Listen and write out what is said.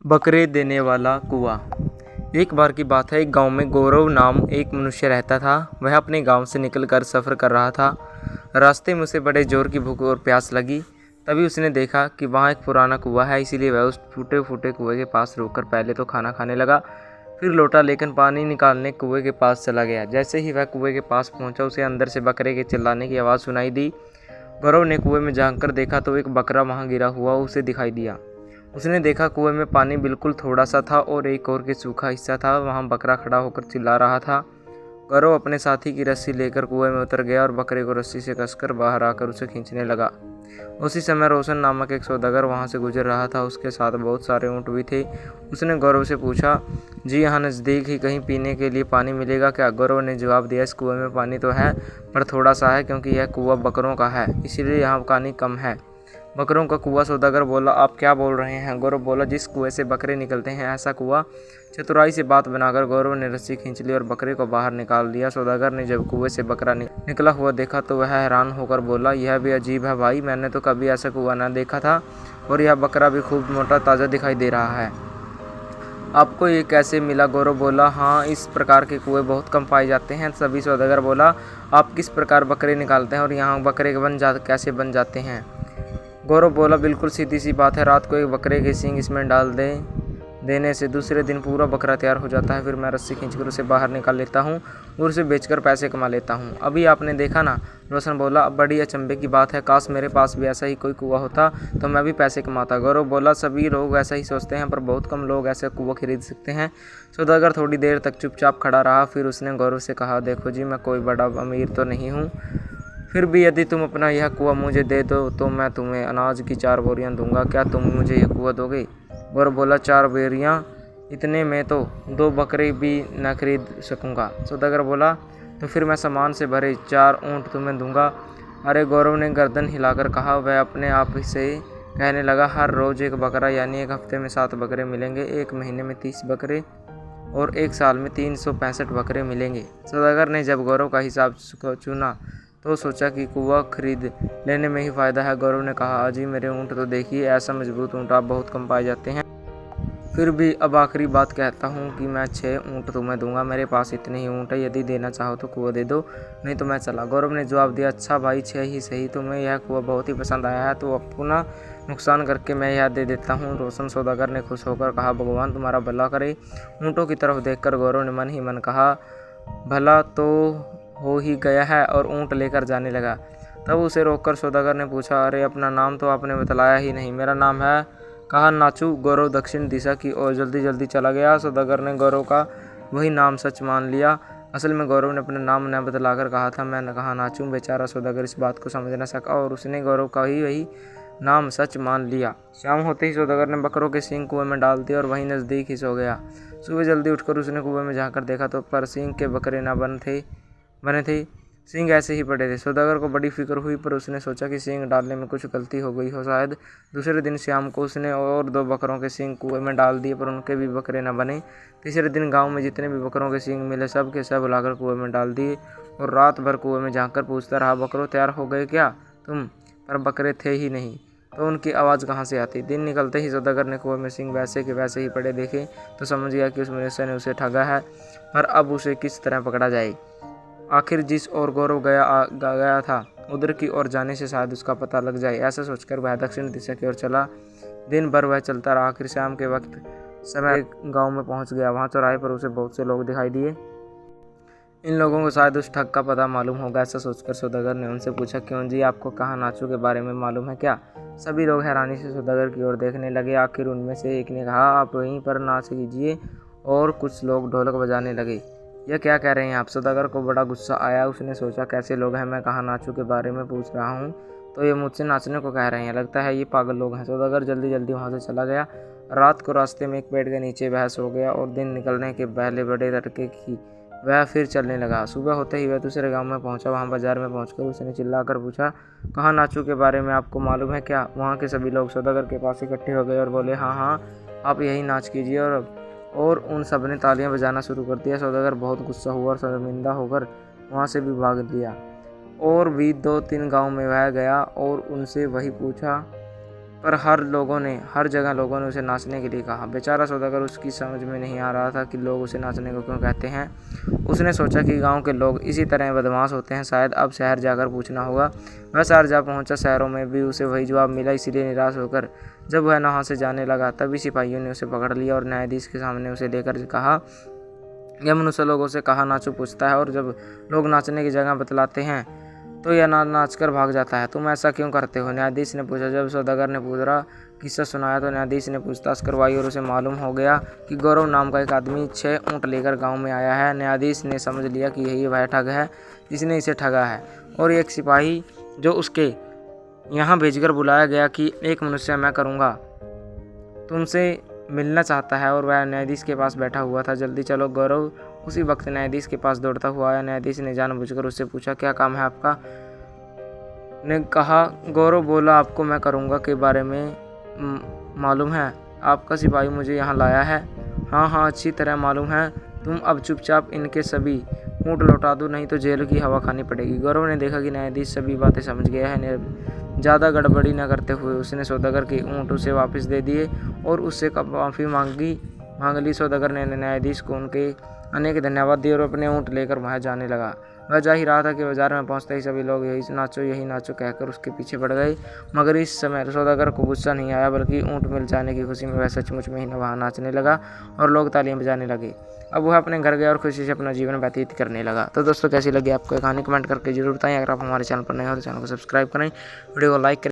बकरे देने वाला कुआं। एक बार की बात है, एक गांव में गौरव नाम एक मनुष्य रहता था। वह अपने गांव से निकलकर सफ़र कर रहा था। रास्ते में उसे बड़े जोर की भूख और प्यास लगी। तभी उसने देखा कि वहाँ एक पुराना कुआं है, इसीलिए वह उस टूटे फूटे कुएं के पास रुककर पहले तो खाना खाने लगा, फिर लोटा लेकर पानी निकालने कुएं के पास चला गया। जैसे ही वह कुएं के पास पहुंचा, उसे अंदर से बकरे के चिल्लाने की आवाज़ सुनाई दी। गौरव ने कुएं में झांक कर देखा तो एक बकरा वहाँ गिरा हुआ उसे दिखाई दिया। उसने देखा कुएं में पानी बिल्कुल थोड़ा सा था और एक और के सूखा हिस्सा था, वहाँ बकरा खड़ा होकर चिल्ला रहा था। गौरव अपने साथी की रस्सी लेकर कुएं में उतर गया और बकरे को रस्सी से कसकर बाहर आकर उसे खींचने लगा। उसी समय रोशन नामक एक सौदागर वहाँ से गुजर रहा था। उसके साथ बहुत सारे ऊँट भी थे। उसने गौरव से पूछा, जी यहाँ नज़दीक ही कहीं पीने के लिए पानी मिलेगा क्या? गौरव ने जवाब दिया, इस कुएं में पानी तो है पर थोड़ा सा है, क्योंकि यह कुआं बकरों का है, इसीलिए यहाँ पानी कम है। बकरों का कुआं? सौदागर बोला, आप क्या बोल रहे हैं? गौरव बोला, जिस कुएं से बकरे निकलते हैं ऐसा कुआं। चतुराई से बात बनाकर गौरव ने रस्सी खींच ली और बकरे को बाहर निकाल दिया। सौदागर ने जब कुएं से बकरा निकला हुआ देखा तो वह हैरान होकर बोला, यह भी अजीब है भाई, मैंने तो कभी ऐसा कुआं न देखा था और यह बकरा भी खूब मोटा ताज़ा दिखाई दे रहा है। आपको ये कैसे मिला? गौरव बोला, हाँ इस प्रकार के कुएं बहुत कम पाए जाते हैं। तभी सौदागर बोला, आप किस प्रकार बकरे निकालते हैं और यहाँ बकरे कैसे बन जाते हैं? गौरव बोला, बिल्कुल सीधी सी बात है, रात को एक बकरे के सींग इसमें डाल देने से दूसरे दिन पूरा बकरा तैयार हो जाता है। फिर मैं रस्सी खींचकर उसे बाहर निकाल लेता हूँ और उसे बेचकर पैसे कमा लेता हूँ। अभी आपने देखा ना? रोशन बोला, अब बड़ी अचंभे की बात है, काश मेरे पास भी ऐसा ही कोई कुआं होता तो मैं भी पैसे कमाता। गौरव बोला, सभी लोग ऐसा ही सोचते हैं पर बहुत कम लोग ऐसा कुआं खरीद सकते हैं। सौदागर थोड़ी देर तक चुपचाप खड़ा रहा, फिर उसने गौरव से कहा, देखो जी, मैं कोई बड़ा अमीर तो नहीं हूँ, फिर भी यदि तुम अपना यह कुआं मुझे दे दो तो मैं तुम्हें अनाज की 4 बोरियां दूंगा। क्या तुम मुझे यह कुआं दोगे? गौरव बोला, 4 बोरियां? इतने में तो 2 बकरे भी न खरीद सकूंगा। सौदागर बोला, तो फिर मैं सामान से भरे 4 ऊँट तुम्हें दूंगा। अरे, गौरव ने गर्दन हिलाकर कहा। वह अपने आप से कहने लगा, हर रोज़ एक बकरा, यानी एक हफ्ते में 7 बकरे मिलेंगे, एक महीने में 30 बकरे और एक साल में 365 बकरे मिलेंगे। सौदागर ने जब गौरव का हिसाब चुना तो सोचा कि कुआं खरीद लेने में ही फ़ायदा है। गौरव ने कहा, अजी मेरे ऊँट तो देखिए, ऐसा मजबूत ऊँट आप बहुत कम पाए जाते हैं। फिर भी अब आखिरी बात कहता हूँ कि मैं 6 ऊँट तुम्हें दूंगा। मेरे पास इतने ही ऊँट है, यदि देना चाहो तो कुआं दे दो, नहीं तो मैं चला। गौरव ने जवाब दिया, अच्छा भाई 6 ही सही, तुम्हें यह कुआं बहुत ही पसंद आया है तो अपना नुकसान करके मैं यह दे देता हूँ। रोशन सौदागर ने खुश होकर कहा, भगवान तुम्हारा भला करे। ऊँटों की तरफ देखकर गौरव ने मन ही मन कहा, भला तो हो ही गया है, और ऊँट लेकर जाने लगा। तब उसे रोककर सौदागर ने पूछा, अरे अपना नाम तो आपने बतलाया ही नहीं। मेरा नाम है, कहा नाचू। गौरव दक्षिण दिशा की ओर जल्दी जल्दी चला गया। सौदागर ने गौरव का वही नाम सच मान लिया। असल में गौरव ने अपना नाम न बतलाकर कहा था, मैं कहा नाचू। बेचारा सौदागर इस बात को समझ न सका और उसने गौरव का ही वही नाम सच मान लिया। शाम होते ही सौदागर ने बकरों के सींग कुएं में डाल दिए और वहीं नज़दीक ही सो गया। सुबह जल्दी उठकर उसने कुएं में झाँककर देखा तो पर सींग के बकरे न बने थे, सींग ऐसे ही पड़े थे। सौदागर को बड़ी फिक्र हुई, पर उसने सोचा कि सींग डालने में कुछ गलती हो गई हो शायद। दूसरे दिन शाम को उसने और 2 बकरों के सींग कुएं में डाल दिए, पर उनके भी बकरे न बने। तीसरे दिन गांव में जितने भी बकरों के सींग मिले सब के सब लाकर कुएं में डाल दिए और रात भर कुएं में झाँक कर पूछता रहा, बकरों तैयार हो गए क्या तुम? पर बकरे थे ही नहीं, तो उनकी आवाज़ कहाँ से आती? दिन निकलते ही सौदागर ने कुएं में सींग वैसे के वैसे ही पड़े देखे तो समझ गया कि उस मनुष्य ने उसे ठगा है, पर अब उसे किस तरह पकड़ा जाए। आखिर जिस ओर गौरव गया था उधर की ओर जाने से शायद उसका पता लग जाए, ऐसा सोचकर वह दक्षिण दिशा की ओर चला। दिन भर वह चलता रहा। आखिर शाम के वक्त समय गांव में पहुंच गया। वहां चौराहे पर उसे बहुत से लोग दिखाई दिए। इन लोगों को शायद उस ठग का पता मालूम होगा, ऐसा सोचकर सौदागर ने उनसे पूछा, क्यों जी, आपको कहाँ नाचू के बारे में मालूम है क्या? सभी लोग हैरानी से सौदागर की ओर देखने लगे। आखिर उनमें से एक ने कहा, आप वहीं पर नाच कीजिए, और कुछ लोग ढोलक बजाने लगे। यह क्या कह रहे हैं आप? सौदागर को बड़ा गुस्सा आया। उसने सोचा, कैसे लोग हैं, मैं कहाँ नाचू के बारे में पूछ रहा हूँ तो ये मुझसे नाचने को कह रहे हैं, लगता है ये पागल लोग हैं। सौदागर जल्दी जल्दी वहाँ से चला गया। रात को रास्ते में एक पेड़ के नीचे वह सो गया और दिन निकलने के पहले बड़े तड़के की वह फिर चलने लगा। सुबह होते ही वह दूसरे गांव में पहुंचा। वहां बाजार में पहुंचकर उसने चिल्लाकर पूछा, कहाँ नाचू के बारे में आपको मालूम है क्या? वहां के सभी लोग सौदागर के पास इकट्ठे हो गए और बोले, हाँ हाँ, आप यही नाच कीजिए। और उन सब ने तालियां बजाना शुरू कर दिया। सौदागर बहुत गुस्सा हुआ और शर्मिंदा होकर वहाँ से भी भाग लिया। और भी 2-3 गांव में वह गया और उनसे वही पूछा, पर हर जगह लोगों ने उसे नाचने के लिए कहा। बेचारा सौदागर, उसकी समझ में नहीं आ रहा था कि लोग उसे नाचने को क्यों कहते हैं। उसने सोचा कि गांव के लोग इसी तरह बदमाश होते हैं, शायद अब शहर जाकर पूछना होगा। वह शहर जा पहुंचा। शहरों में भी उसे वही जवाब मिला। इसीलिए निराश होकर जब वह वहाँ से जाने लगा, तभी सिपाहियों ने उसे पकड़ लिया और न्यायाधीश के सामने उसे लेकर कहा, यह मनुष्य लोगों से कहा नाचो पूछता है, और जब लोग नाचने की जगह बतलाते हैं तो यह नाच कर भाग जाता है। तुम ऐसा क्यों करते हो? न्यायाधीश ने पूछा। जब सौदागर ने पूरा किस्सा सुनाया तो न्यायाधीश ने पूछताछ करवाई और उसे मालूम हो गया कि गौरव नाम का एक आदमी 6 ऊँट लेकर गांव में आया है। न्यायाधीश ने समझ लिया कि यही वह ठग है जिसने इसे ठगा है, और एक सिपाही जो उसके यहाँ भेजकर बुलाया गया कि एक मनुष्य मैं करूँगा तुमसे मिलना चाहता है, और वह न्यायाधीश के पास बैठा हुआ था। जल्दी चलो। गौरव उसी वक्त न्यायाधीश के पास दौड़ता हुआ आया। न्यायाधीश ने जानबूझकर उससे पूछा, क्या काम है आपका? ने कहा। गौरव बोला, आपको मैं करूँगा के बारे में मालूम है? आपका सिपाही मुझे यहाँ लाया है। हाँ, अच्छी तरह मालूम है। तुम अब चुपचाप इनके सभी ऊँट लौटा दो, नहीं तो जेल की हवा खानी पड़ेगी। गौरव ने देखा कि न्यायाधीश सभी बातें समझ गया है। ज़्यादा गड़बड़ी न करते हुए उसने सौदागर के ऊँट उसे वापस दे दिए और उससे माफ़ी मांग ली। सौदागर ने न्यायाधीश को उनके आने के धन्यवाद दिए और अपने ऊँट लेकर वहाँ जाने लगा। वह जा ही रहा था कि बाजार में पहुंचते ही सभी लोग यही नाचो कहकर उसके पीछे पड़ गए। मगर इस समय सौदागर को गुस्सा नहीं आया, बल्कि ऊँट मिल जाने की खुशी में वह सचमुच में ही वहाँ नाचने लगा और लोग तालियां बजाने लगे। अब वह अपने घर गया और खुशी से अपना जीवन व्यतीत करने लगा। तो दोस्तों, कैसी लगी आपको कहानी? कमेंट करके जरूर बताएं। अगर आप हमारे चैनल पर नए हो तो चैनल को सब्सक्राइब करें, वीडियो को लाइक करें।